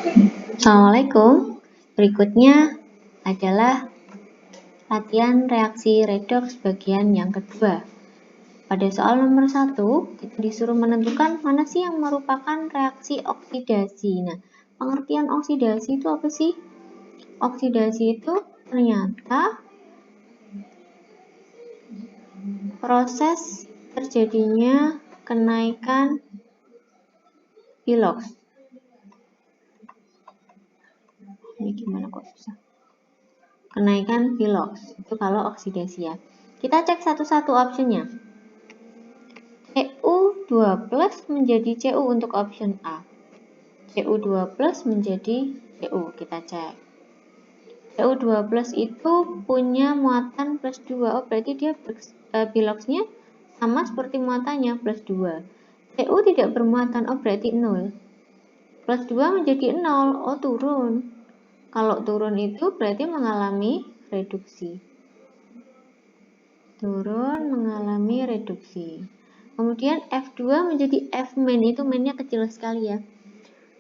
Assalamualaikum. Berikutnya adalah latihan reaksi redoks bagian yang kedua. Pada soal nomor 1, kita disuruh menentukan mana sih yang merupakan reaksi oksidasi. Nah, pengertian oksidasi itu apa sih? Oksidasi itu ternyata proses terjadinya kenaikan piloks. Ini gimana kok susah? Kenaikan piloks itu kalau oksidasi ya. Kita cek satu-satu optionnya. Cu2 plus menjadi Cu untuk option A. Cu2 plus menjadi Cu, kita cek. Cu2 plus itu punya muatan plus 2. Oh, berarti dia piloksnya sama seperti muatannya plus 2. Cu tidak bermuatan, oh berarti 0. Plus 2 menjadi 0, oh turun. Kalau turun itu berarti mengalami reduksi. Turun mengalami reduksi. Kemudian F2 menjadi F-min, itu minnya kecil sekali ya.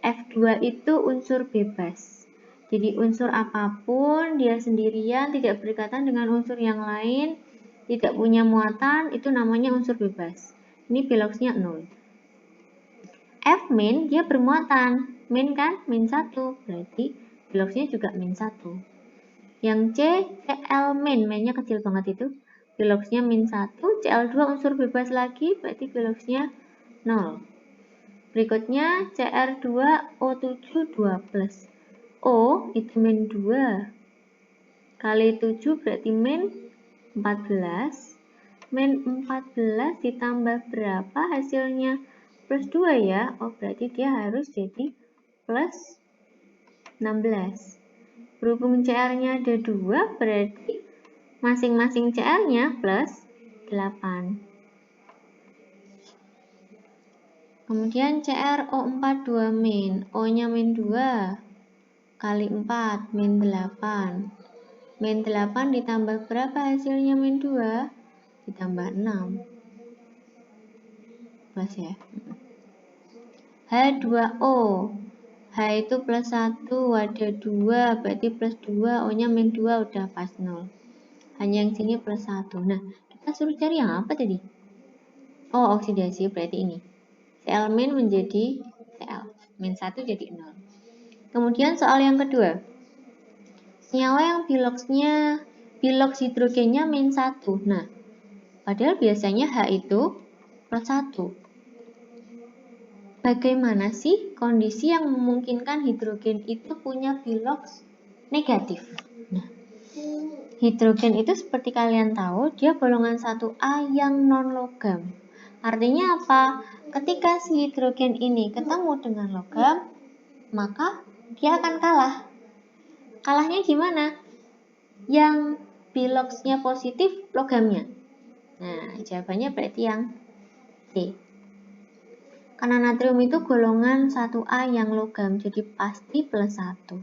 F2 itu unsur bebas. Jadi unsur apapun, dia sendirian, tidak berikatan dengan unsur yang lain, tidak punya muatan, itu namanya unsur bebas. Ini piloksnya 0. F-min, dia bermuatan. Min kan? Min 1. Berarti piloksnya juga min 1. Yang C, Cl-min, minnya kecil banget itu. Piloksnya min 1, Cl2 unsur bebas lagi, berarti piloksnya 0. Berikutnya Cr2O7 2+. O itu min 2 kali 7 berarti min 14. Min 14 ditambah berapa hasilnya? Plus 2 ya. Oh berarti dia harus jadi plus 16. Berhubung CR-nya ada 2, berarti masing-masing CR-nya plus 8. Kemudian CrO4 2 min, O-nya min 2 kali 4, min 8. Min 8 ditambah berapa hasilnya min 2? Ditambah 6. Plus ya. H2O. H itu plus 1, ada 2, berarti plus 2, O-nya min 2 udah pas 0. Hanya yang sini plus 1. Nah, kita suruh cari yang apa tadi? Oh, oksidasi, berarti ini. Cl min menjadi Cl. Min 1 jadi 0. Kemudian soal yang kedua. Senyawa yang piloks hidrogennya min 1. Nah, padahal biasanya H itu plus 1. Bagaimana sih kondisi yang memungkinkan hidrogen itu punya piloks negatif? Nah, hidrogen itu seperti kalian tahu, dia golongan 1A yang non-logam. Artinya apa? Ketika si hidrogen ini ketemu dengan logam, maka dia akan kalah. Kalahnya gimana? Yang piloksnya positif logamnya. Nah, jawabannya berarti yang C. Karena natrium itu golongan 1A yang logam, jadi pasti plus 1.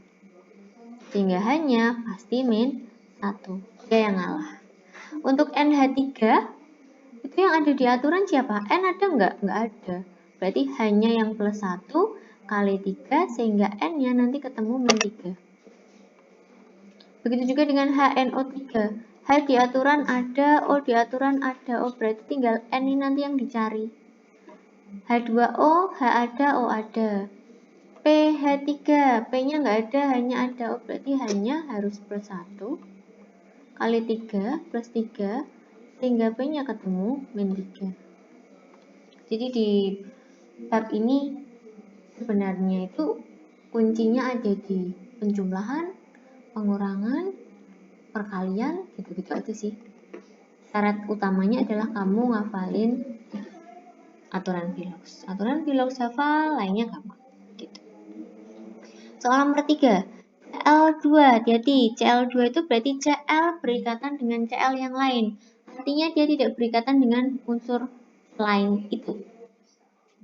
Sehingga hanya pasti min 1. Dia yang ngalah. Untuk NH3, itu yang ada di aturan siapa? N ada nggak? Nggak ada. Berarti hanya yang plus 1 kali 3, sehingga N-nya nanti ketemu min 3. Begitu juga dengan HNO3. H di aturan ada, O di aturan ada. Oh, berarti tinggal N ini nanti yang dicari. H2O, H ada, O ada. PH3, P-nya nggak ada, hanya ada. Oh, berarti hanya harus plus 1 kali 3 plus 3, sehingga P-nya ketemu min 3. Jadi di bab ini sebenarnya itu kuncinya ada di penjumlahan, pengurangan, perkalian, gitu-gitu aja sih. Syarat utamanya adalah kamu ngafalin aturan piloks. Aturan piloks hafal, lainnya gampang. Gitu. Soal nomor 3. Cl2, jadi Cl2 itu berarti Cl berikatan dengan Cl yang lain. Artinya dia tidak berikatan dengan unsur lain itu.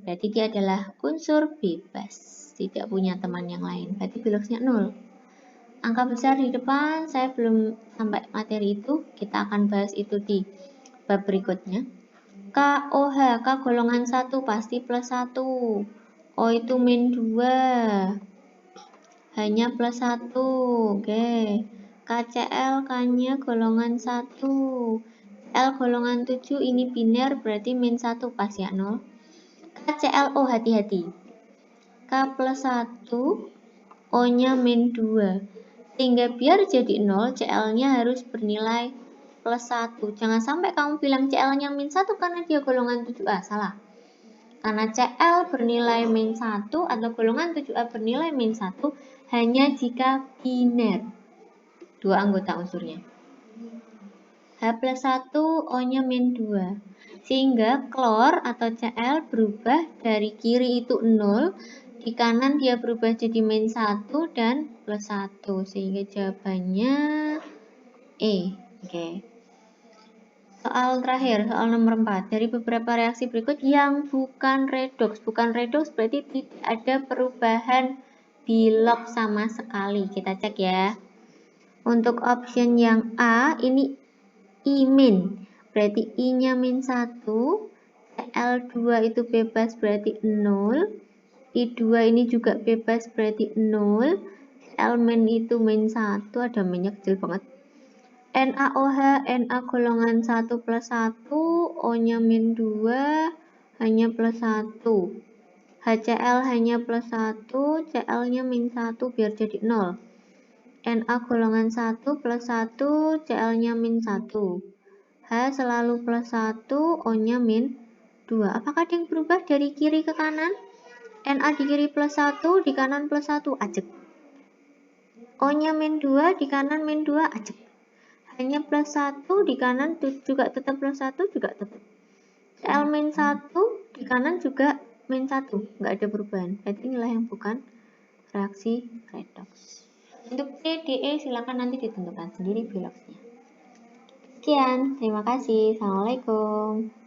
Berarti dia adalah unsur bebas, tidak punya teman yang lain. Berarti piloksnya 0. Angka besar di depan, saya belum sampai materi itu. Kita akan bahas itu di bab berikutnya. KOH, K golongan 1 pasti plus 1. O itu min 2. hanya plus 1. Oke. KCl K-nya golongan 1. L golongan 7 ini biner berarti min 1 pas ya 0. KClO hati-hati. K plus 1, O-nya min 2. Sehingga biar jadi 0, Cl-nya harus bernilai plus 1. Jangan sampai kamu bilang Cl-nya min 1 karena dia golongan 7A. Salah. Karena Cl bernilai min 1 atau golongan 7A bernilai min 1 hanya jika biner. Dua anggota unsurnya. H plus 1, O-nya min 2. Sehingga klor atau Cl berubah dari kiri itu 0, di kanan dia berubah jadi min 1 dan plus 1. Sehingga jawabannya E. Oke. Soal terakhir, soal nomor 4. Dari beberapa reaksi berikut yang bukan redoks. Bukan redoks berarti tidak ada perubahan bilog sama sekali. Kita cek ya. Untuk option yang A, ini I min. Berarti I-nya min 1. Cl2 itu bebas berarti 0. I2 ini juga bebas berarti 0. Cl min itu min 1. Ada minyak kecil banget. NaOH, Na golongan 1 plus 1. O-nya min 2. Hanya plus 1. HCl hanya plus 1. Cl-nya min 1 biar jadi 0. Na golongan 1 plus 1. Cl-nya min 1. H selalu plus 1, O-nya min 2. Apakah ada yang berubah dari kiri ke kanan? Na di kiri plus 1, di kanan plus 1, ajek. O-nya min 2, di kanan min 2, ajek. Hanya plus 1, di kanan juga tetap plus 1, juga tetap. Cl min 1, di kanan juga min 1, nggak ada perubahan. Berarti inilah yang bukan reaksi redoks. Untuk C, D, E silakan nanti ditentukan sendiri bilogsnya. Sekian, terima kasih. Assalamualaikum.